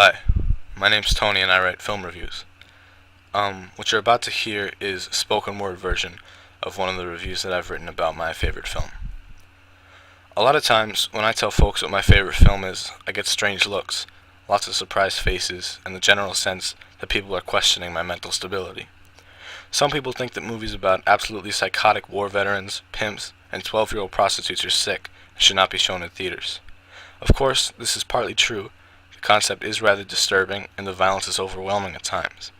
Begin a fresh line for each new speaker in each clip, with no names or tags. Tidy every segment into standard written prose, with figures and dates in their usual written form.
Hi, my name's Tony and I write film reviews. What you're about to hear is a spoken word version of one of the reviews that I've written about my favorite film. A lot of times, when I tell folks what my favorite film is, I get strange looks, lots of surprised faces, and the general sense that people are questioning my mental stability. Some people think that movies about absolutely psychotic war veterans, pimps, and 12-year-old prostitutes are sick and should not be shown in theaters. Of course, this is partly true. The concept is rather disturbing, and the violence is overwhelming at times.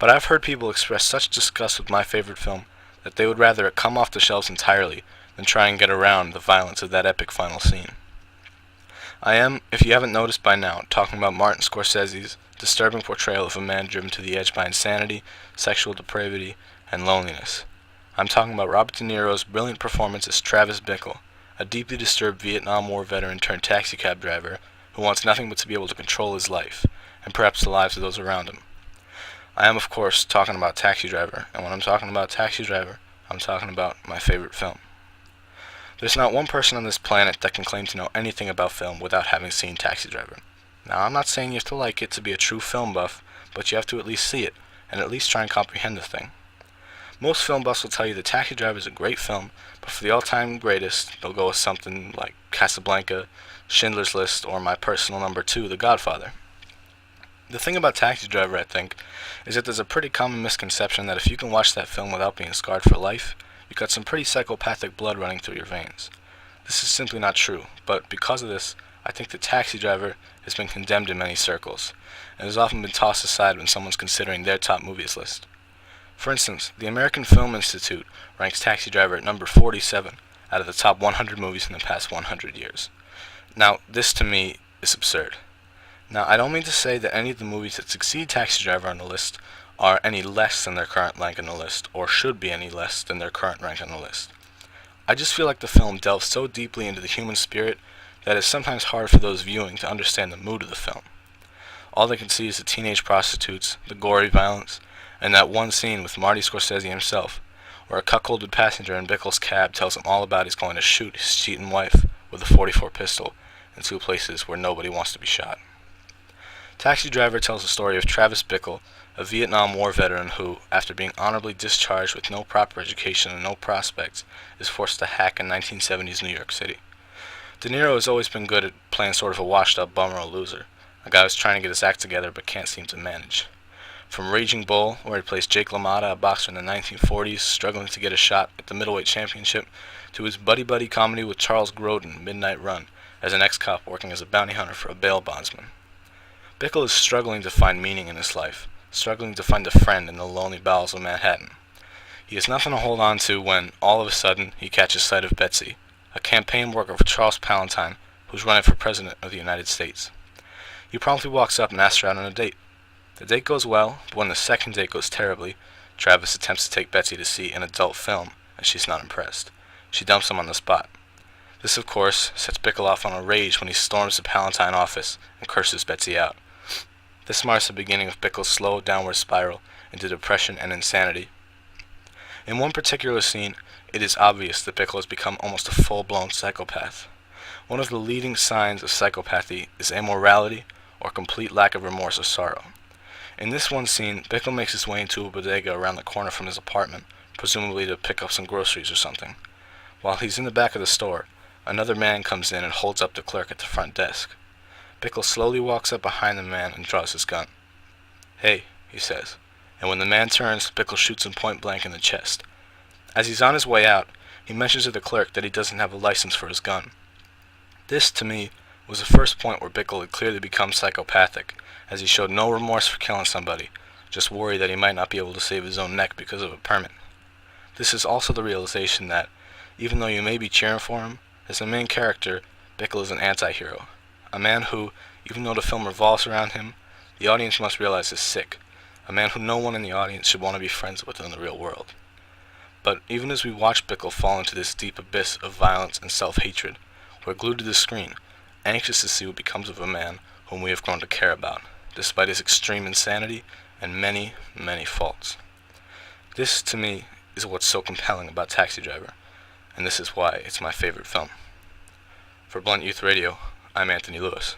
But I've heard people express such disgust with my favorite film that they would rather it come off the shelves entirely than try and get around the violence of that epic final scene. I am, if you haven't noticed by now, talking about Martin Scorsese's disturbing portrayal of a man driven to the edge by insanity, sexual depravity, and loneliness. I'm talking about Robert De Niro's brilliant performance as Travis Bickle, a deeply disturbed Vietnam War veteran turned taxicab driver who wants nothing but to be able to control his life, and perhaps the lives of those around him. I am, of course, talking about Taxi Driver, and when I'm talking about Taxi Driver, I'm talking about my favorite film. There's not one person on this planet that can claim to know anything about film without having seen Taxi Driver. Now, I'm not saying you have to like it to be a true film buff, but you have to at least see it, and at least try and comprehend the thing. Most film buffs will tell you that Taxi Driver is a great film, but for the all-time greatest, they'll go with something like Casablanca, Schindler's List, or my personal number 2, The Godfather. The thing about Taxi Driver, I think, is that there's a pretty common misconception that if you can watch that film without being scarred for life, you've got some pretty psychopathic blood running through your veins. This is simply not true, but because of this, I think that Taxi Driver has been condemned in many circles, and has often been tossed aside when someone's considering their top movies list. For instance, the American Film Institute ranks Taxi Driver at number 47 out of the top 100 movies in the past 100 years. Now, this to me is absurd. Now, I don't mean to say that any of the movies that succeed Taxi Driver on the list are any less than their current rank on the list, or should be any less than their current rank on the list. I just feel like the film delves so deeply into the human spirit that it's sometimes hard for those viewing to understand the mood of the film. All they can see is the teenage prostitutes, the gory violence, and that one scene with Marty Scorsese himself, where a cuckolded passenger in Bickle's cab tells him all about he's going to shoot his cheating wife with a .44 pistol in two places where nobody wants to be shot. Taxi Driver tells the story of Travis Bickle, a Vietnam War veteran who, after being honorably discharged with no proper education and no prospects, is forced to hack in 1970s New York City. De Niro has always been good at playing sort of a washed-up bum or a loser, a guy who's trying to get his act together but can't seem to manage. From Raging Bull, where he plays Jake LaMotta, a boxer in the 1940s, struggling to get a shot at the middleweight championship, to his buddy-buddy comedy with Charles Grodin, Midnight Run, as an ex-cop working as a bounty hunter for a bail bondsman. Bickle is struggling to find meaning in his life, struggling to find a friend in the lonely bowels of Manhattan. He has nothing to hold on to when, all of a sudden, he catches sight of Betsy, a campaign worker for Charles Palantine, who's running for President of the United States. He promptly walks up and asks her out on a date. The date goes well, but when the second date goes terribly, Travis attempts to take Betsy to see an adult film, and she's not impressed. She dumps him on the spot. This, of course, sets Bickle off on a rage when he storms the Palantine office and curses Betsy out. This marks the beginning of Bickle's slow downward spiral into depression and insanity. In one particular scene, it is obvious that Bickle has become almost a full-blown psychopath. One of the leading signs of psychopathy is amorality or complete lack of remorse or sorrow. In this one scene, Bickle makes his way into a bodega around the corner from his apartment, presumably to pick up some groceries or something. While he's in the back of the store, another man comes in and holds up the clerk at the front desk. Bickle slowly walks up behind the man and draws his gun. "Hey," he says, and when the man turns, Bickle shoots him point blank in the chest. As he's on his way out, he mentions to the clerk that he doesn't have a license for his gun. This, to me, was the first point where Bickle had clearly become psychopathic, as he showed no remorse for killing somebody, just worried that he might not be able to save his own neck because of a permit. This is also the realization that, even though you may be cheering for him, as the main character, Bickle is an anti-hero, a man who, even though the film revolves around him, the audience must realize is sick, a man who no one in the audience should want to be friends with in the real world. But even as we watch Bickle fall into this deep abyss of violence and self-hatred, we're glued to the screen, anxious to see what becomes of a man whom we have grown to care about, despite his extreme insanity and many, many faults. This, to me, is what's so compelling about Taxi Driver, and this is why it's my favorite film. For Blunt Youth Radio, I'm Anthony Lewis.